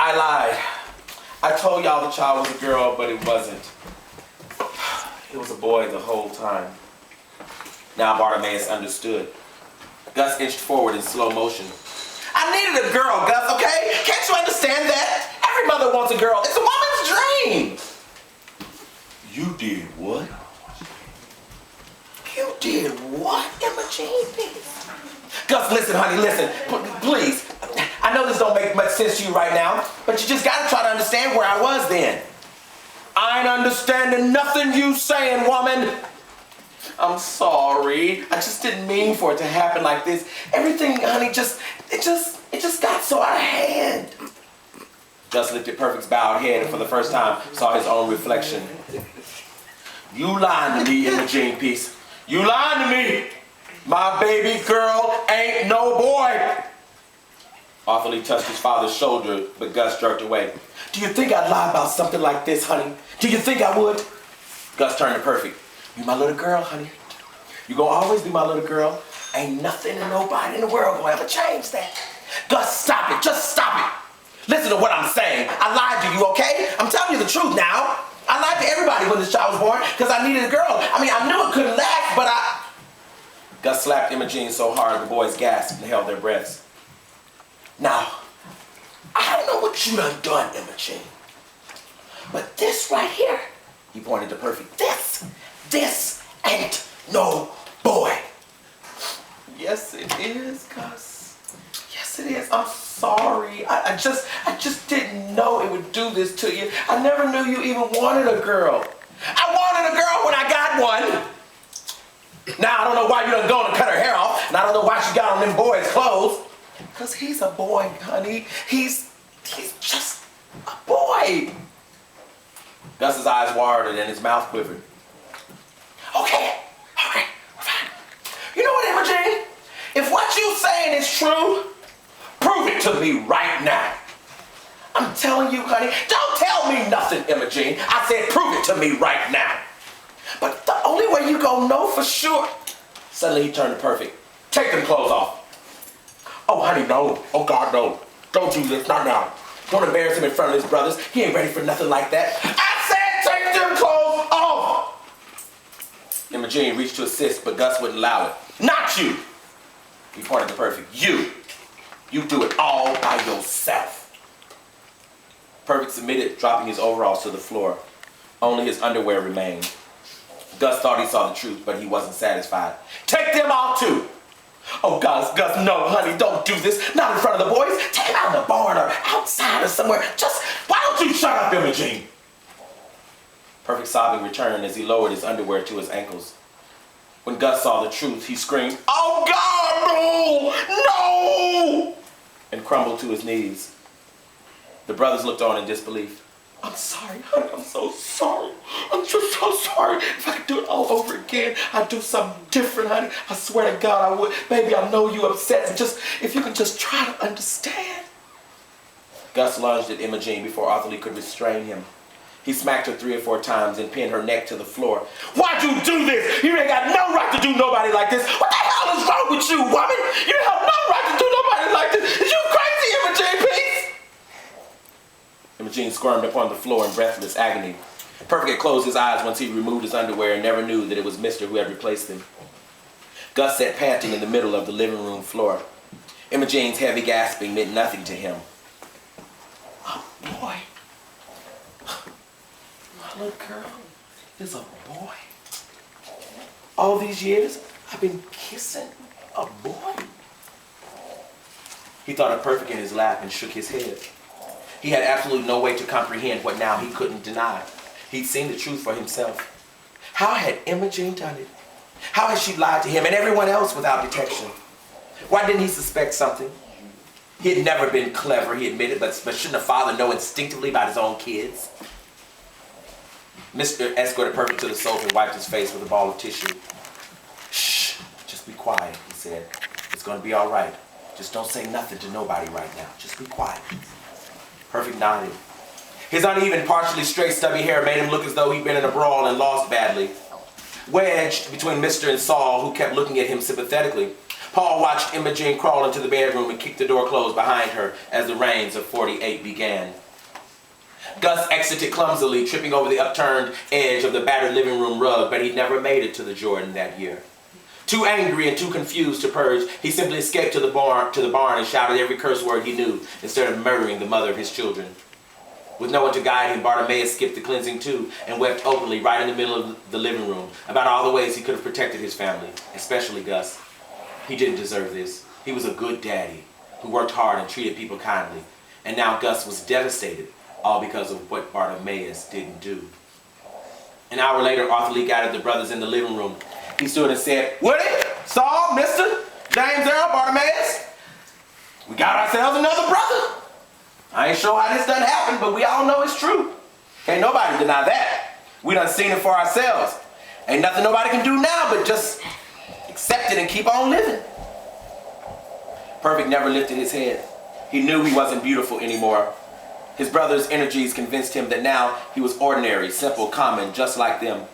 I lied. I told y'all the child was a girl, but it wasn't. It was a boy the whole time. Now Bartimaeus understood. Gus inched forward in slow motion. I needed a girl, Gus, okay? Can't you understand that? Every mother wants a girl. It's a woman's dream. You did what? You did what, Imogene? Gus, listen, honey, listen. Please. I know this don't make much sense to you right now, but you just gotta try to understand where I was then. I ain't understanding nothing you saying, woman. I'm sorry. I just didn't mean for it to happen like this. Everything, honey, it just got so out of hand. Gus lifted Perfect's bowed head and for the first time saw his own reflection. You lying to me, Imogene Peace. You lying to me. My baby girl ain't no boy. Arthur Lee touched his father's shoulder, but Gus jerked away. Do you think I'd lie about something like this, honey? Do you think I would? Gus turned to Perfect. You my little girl, honey. You gonna always be my little girl. Ain't nothing and nobody in the world gonna ever change that. Gus, stop it. Just stop it. Listen to what I'm saying. I lied to you, okay? I'm telling you the truth now. I lied to everybody when this child was born because I needed a girl. I mean, I knew it couldn't last, but Gus slapped Imogene so hard the boys gasped and held their breaths. Now, I don't know what you done, Imogene. But this right here, he pointed to Perfect, this ain't no boy. Yes, it is, Gus. Yes, it is. I'm sorry. I just didn't know it would do this to you. I never knew you even wanted a girl. I wanted a girl when I got one. Now, I don't know why you done gone and cut her hair off, and I don't know why she got on them boys' clothes. Because he's a boy, honey. He's just a boy. Gus's eyes watered and his mouth quivered. Okay, all right, fine. You know what, Imogene? If what you saying is true, prove it to me right now. I'm telling you, honey, don't tell me nothing, Imogene. I said prove it to me right now. But the only way you gonna know for sure. Suddenly he turned to Perfect. Take them clothes off. Oh, honey, no. Oh, God, no. Don't do this, not now. Don't embarrass him in front of his brothers. He ain't ready for nothing like that. I said take them clothes off! Imogene reached to assist, but Gus wouldn't allow it. Not you! He pointed to Perfect. You do it all by yourself. Perfect submitted, dropping his overalls to the floor. Only his underwear remained. Gus thought he saw the truth, but he wasn't satisfied. Take them off too! Oh, Gus, no, honey, don't do this. Not in front of the boys. Take them out in the barn or outside or somewhere. Why don't you shut up, Imogene? Perfect sobbing returned as he lowered his underwear to his ankles. When Gus saw the truth, he screamed, oh, God, no! And crumbled to his knees. The brothers looked on in disbelief. I'm sorry, honey, I'm so sorry. I'm just so sorry. If I could do it all over again, I'd do something different, honey. I swear to God I would. Baby, I know you're upset. And if you can just try to understand. Gus lunged at Imogene before Arthur Lee could restrain him. He smacked her 3 or 4 times and pinned her neck to the floor. Why'd you do this? You ain't got no right to do nobody like this. What the hell is wrong with you, woman? You have no right to do nobody like this. Is you crazy, Imogene Peace? Imogene squirmed upon the floor in breathless agony. Perfect had closed his eyes once he removed his underwear and never knew that it was Mister who had replaced him. Gus sat panting in the middle of the living room floor. Imogene's heavy gasping meant nothing to him. Oh, boy. My little girl is a boy. All these years, I've been kissing a boy. He thought of Perfect in his lap and shook his head. He had absolutely no way to comprehend what now he couldn't deny. He'd seen the truth for himself. How had Imogene done it? How had she lied to him and everyone else without detection? Why didn't he suspect something? He had never been clever, he admitted, but shouldn't a father know instinctively about his own kids? Mr. escorted Perfect to the sofa and wiped his face with a ball of tissue. Shh, just be quiet, he said. It's gonna be all right. Just don't say nothing to nobody right now. Just be quiet. Perfect nodded. His uneven, partially straight, stubby hair made him look as though he'd been in a brawl and lost badly. Wedged between Mr. and Saul, who kept looking at him sympathetically, Paul watched Imogene crawl into the bedroom and kick the door closed behind her as the rains of 48 began. Gus exited clumsily, tripping over the upturned edge of the battered living room rug, but he never made it to the Jordan that year. Too angry and too confused to purge, he simply escaped to the barn and shouted every curse word he knew instead of murdering the mother of his children. With no one to guide him, Bartimaeus skipped the cleansing too and wept openly right in the middle of the living room about all the ways he could have protected his family, especially Gus. He didn't deserve this. He was a good daddy who worked hard and treated people kindly. And now Gus was devastated, all because of what Bartimaeus didn't do. An hour later, Arthur Lee gathered the brothers in the living room. He stood and said, "Woody, Saul, Mister, James, Earl, Bartimaeus, we got ourselves another brother. I ain't sure how this done happened, but we all know it's true. Can't nobody deny that. We done seen it for ourselves. Ain't nothing nobody can do now but just accept it and keep on living." Perfect never lifted his head. He knew he wasn't beautiful anymore. His brother's energies convinced him that now he was ordinary, simple, common, just like them.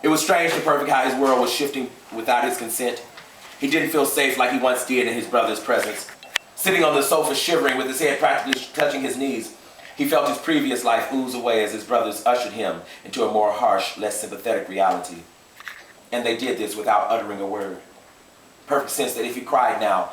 It was strange to Perfect how his world was shifting without his consent. He didn't feel safe like he once did in his brother's presence. Sitting on the sofa shivering with his head practically touching his knees, he felt his previous life ooze away as his brothers ushered him into a more harsh, less sympathetic reality. And they did this without uttering a word. Perfect sensed that if he cried now,